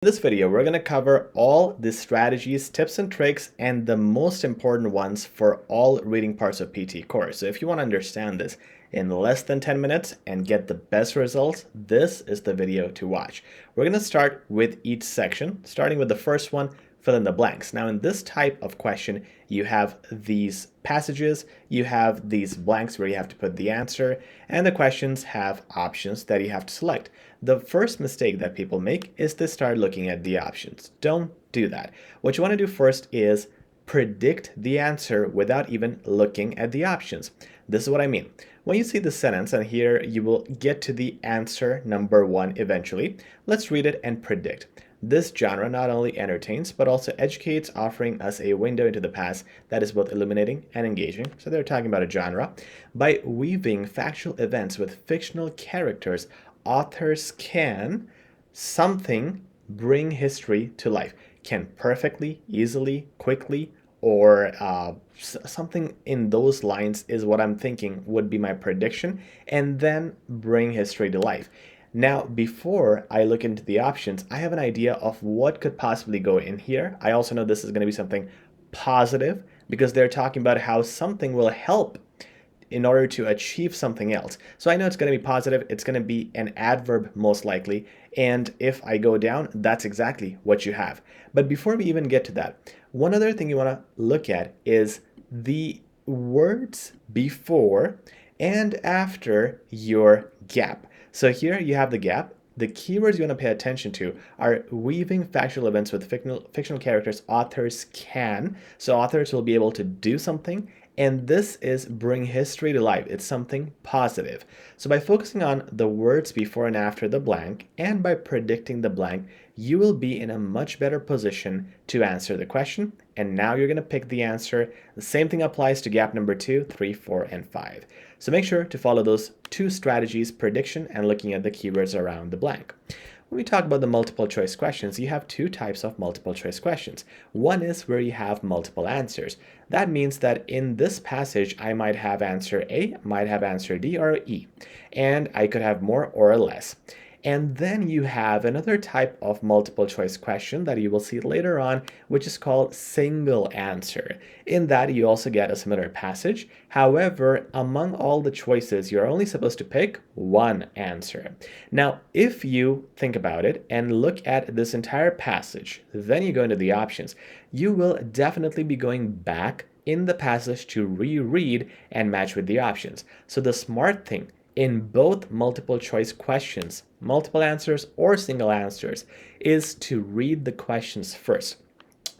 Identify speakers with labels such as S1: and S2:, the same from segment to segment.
S1: In this video, we're going to cover all the strategies, tips and tricks, and the most important ones for all reading parts of PTE Core. So if you want to understand this in less than 10 minutes and get the best results, this is the video to watch. We're going to start with each section, starting with the first one, fill in the blanks. Now, in this type of question, you have these passages, you have these blanks where you have to put the answer, and the questions have options that you have to select. The first mistake that people make is to start looking at the options. Don't do that. What you want to do first is predict the answer without even looking at the options. This is what I mean. When you see the sentence, and here you will get to the answer number one eventually, let's read it and predict. This genre not only entertains, but also educates, offering us a window into the past that is both illuminating and engaging. So they're talking about a genre. By weaving factual events with fictional characters, authors can something bring history to life. Can perfectly, easily, quickly, or something in those lines is what I'm thinking would be my prediction, and then bring history to life. Now, before I look into the options, I have an idea of what could possibly go in here. I also know this is going to be something positive because they're talking about how something will help in order to achieve something else. So I know it's going to be positive. It's going to be an adverb most likely. And if I go down, that's exactly what you have. But before we even get to that, one other thing you want to look at is the words before and after your gap. So here you have the gap. The keywords you want to pay attention to are weaving factual events with fictional characters. Authors can. So authors will be able to do something. And this is bring history to life. It's something positive. So by focusing on the words before and after the blank, and by predicting the blank, you will be in a much better position to answer the question. And now you're going to pick the answer. The same thing applies to gap number 2, 3, 4, and 5. So make sure to follow those two strategies, prediction and looking at the keywords around the blank. When we talk about the multiple choice questions, you have two types of multiple choice questions. One is where you have multiple answers. That means that in this passage, I might have answer A, might have answer D or E, and I could have more or less. And then you have another type of multiple choice question that you will see later on, which is called single answer. In that, you also get a similar passage. However, among all the choices, you're only supposed to pick one answer. Now, if you think about it and look at this entire passage, then you go into the options, you will definitely be going back in the passage to reread and match with the options. So the smart thing in both multiple choice questions, multiple answers or single answers, is to read the questions first.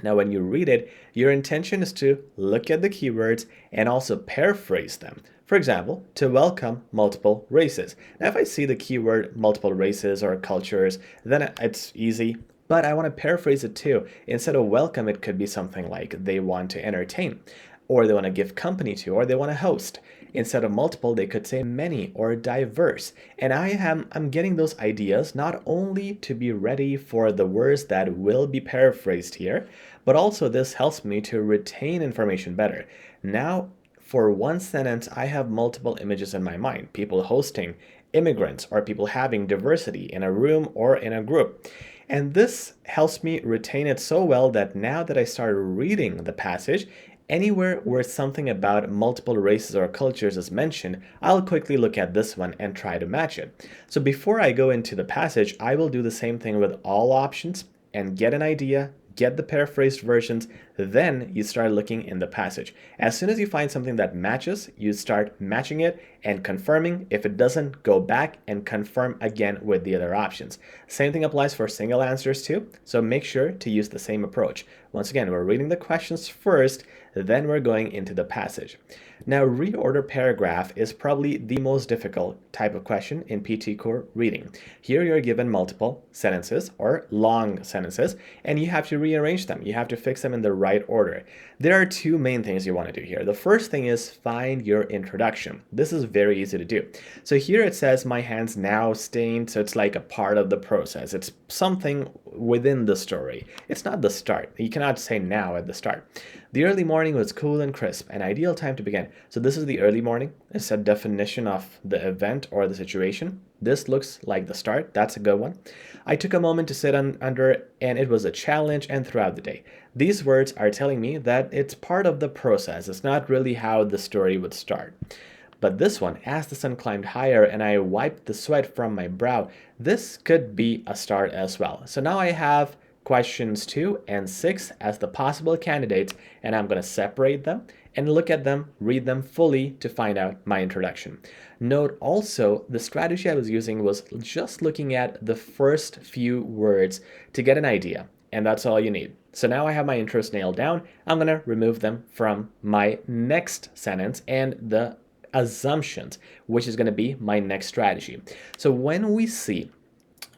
S1: Now, when you read it, your intention is to look at the keywords and also paraphrase them. For example, to welcome multiple races. Now, if I see the keyword multiple races or cultures, then it's easy. But I want to paraphrase it too. Instead of welcome, it could be something like they want to entertain, or they want to give company to, or they want to host. Instead of multiple, they could say many or diverse. And I'm getting those ideas not only to be ready for the words that will be paraphrased here, but also this helps me to retain information better. Now, for one sentence, I have multiple images in my mind. People hosting, immigrants, or people having diversity in a room or in a group. And this helps me retain it so well that now that I started reading the passage, anywhere where something about multiple races or cultures is mentioned, I'll quickly look at this one and try to match it. So before I go into the passage, I will do the same thing with all options and get an idea, get the paraphrased versions, then you start looking in the passage. As soon as you find something that matches, you start matching it and confirming. If it doesn't, go back and confirm again with the other options. Same thing applies for single answers too, so make sure to use the same approach. Once again, we're reading the questions first, then we're going into the passage. Now, reorder paragraph is probably the most difficult type of question in PTE Core reading. Here you're given multiple sentences or long sentences, and you have to rearrange them. You have to fix them in the right order. There are two main things you want to do here. The first thing is find your introduction. This is very easy to do. So here it says my hands now stained, so it's like a part of the process. It's something within the story. It's not the start. You cannot say now at the start. The early morning was cool and crisp, an ideal time to begin. So this is the early morning. It's a definition of the event or the situation. This looks like the start. That's a good one. I took a moment to sit under, and it was a challenge and throughout the day. These words are telling me that it's part of the process. It's not really how the story would start. But this one, as the sun climbed higher and I wiped the sweat from my brow, this could be a start as well. So now I have questions 2 and 6 as the possible candidates, and I'm going to separate them and look at them, read them fully to find out my introduction. Note also, the strategy I was using was just looking at the first few words to get an idea, and that's all you need. So now I have my intros nailed down. I'm going to remove them from my next sentence and the assumptions, which is going to be my next strategy. So when we see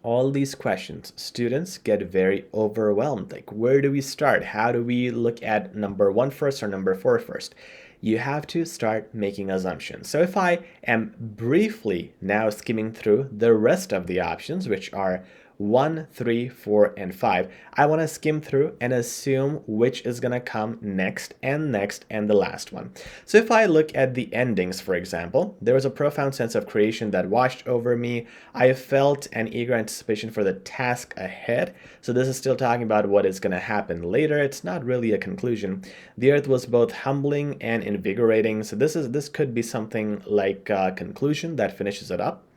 S1: all these questions, students get very overwhelmed. Like, where do we start? How do we look at number 1 first or number 4 first? You have to start making assumptions. So if I am briefly now skimming through the rest of the options, which are 1, 3, 4, and 5, I want to skim through and assume which is going to come next and the last one. So if I look at the endings, for example, there was a profound sense of creation that washed over me. I felt an eager anticipation for the task ahead. So this is still talking about what is going to happen later. It's not really a conclusion. The earth was both humbling and invigorating. So this could be something like a conclusion that finishes it up.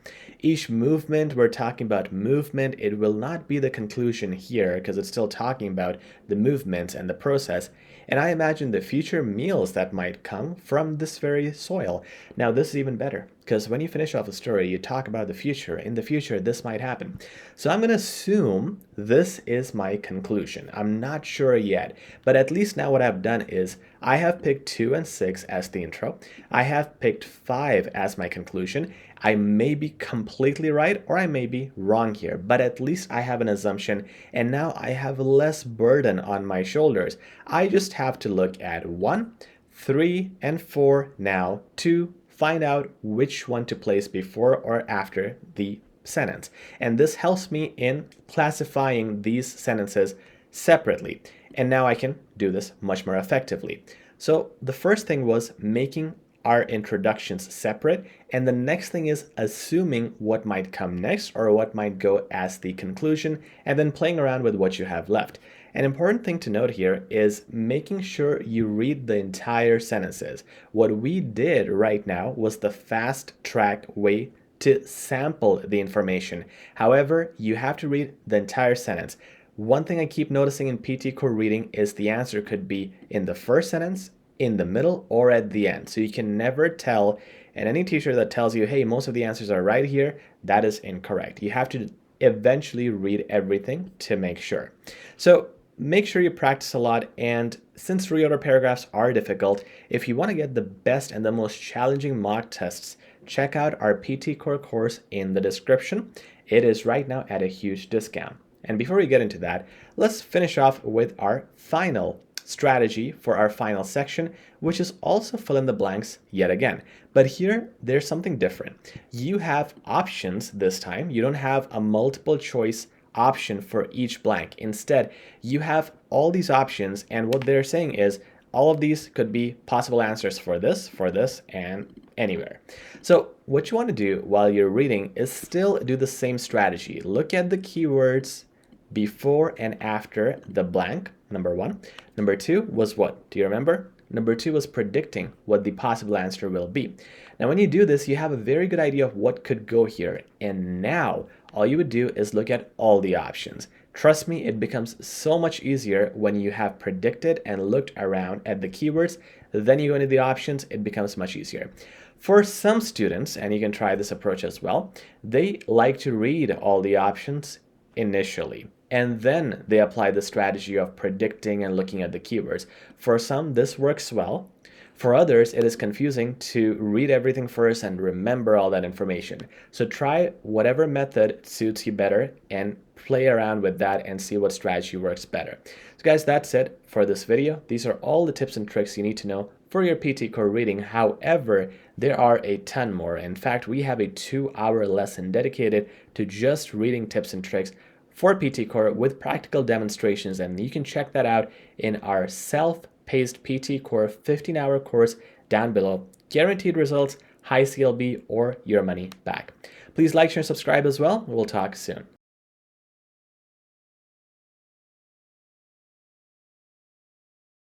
S1: Each movement, we're talking about movement. It will not be the conclusion here because it's still talking about the movements and the process. And I imagine the future meals that might come from this very soil. Now, this is even better because when you finish off a story, you talk about the future. In the future, this might happen. So I'm going to assume this is my conclusion. I'm not sure yet, but at least now what I've done is I have picked 2 and 6 as the intro. I have picked 5 as my conclusion. I may be completely right or I may be wrong here, but at least I have an assumption and now I have less burden on my shoulders. I just have to look at 1, 3, and 4 now to find out which one to place before or after the sentence. And this helps me in classifying these sentences separately. And now I can do this much more effectively. So the first thing was making our introductions separate, and the next thing is assuming what might come next or what might go as the conclusion, and then playing around with what you have left. An important thing to note here is making sure you read the entire sentences. What we did right now was the fast track way to sample the information. However, you have to read the entire sentence. One thing I keep noticing in PTE Core reading is the answer could be in the first sentence, in the middle, or at the end. So you can never tell, and any teacher that tells you, hey, most of the answers are right here, that is incorrect. You have to eventually read everything to make sure. So make sure you practice a lot, and since reorder paragraphs are difficult, if you want to get the best and the most challenging mock tests, check out our PTE Core course in the description. It is right now at a huge discount. And before we get into that, let's finish off with our final strategy for our final section, which is also fill in the blanks yet again. But here, there's something different. You have options this time. You don't have a multiple choice option for each blank. Instead, you have all these options, and what they're saying is all of these could be possible answers for this, and anywhere. So what you want to do while you're reading is still do the same strategy. Look at the keywords before and after the blank, number 1. Number 2 was what? Do you remember? Number 2 was predicting what the possible answer will be. Now, when you do this, you have a very good idea of what could go here. And now all you would do is look at all the options. Trust me, it becomes so much easier when you have predicted and looked around at the keywords. Then you go into the options, it becomes much easier. For some students, and you can try this approach as well, they like to read all the options initially, and then they apply the strategy of predicting and looking at the keywords. For some, this works well. For others, it is confusing to read everything first and remember all that information. So try whatever method suits you better and play around with that and see what strategy works better. So guys, that's it for this video. These are all the tips and tricks you need to know for your PT Core reading. However, there are a ton more. In fact, we have a 2-hour lesson dedicated to just reading tips and tricks for PT Core with practical demonstrations, and you can check that out in our self-paced PT Core 15-hour course down below. Guaranteed results, high CLB, or your money back. Please like, share, and subscribe as well. We'll talk soon.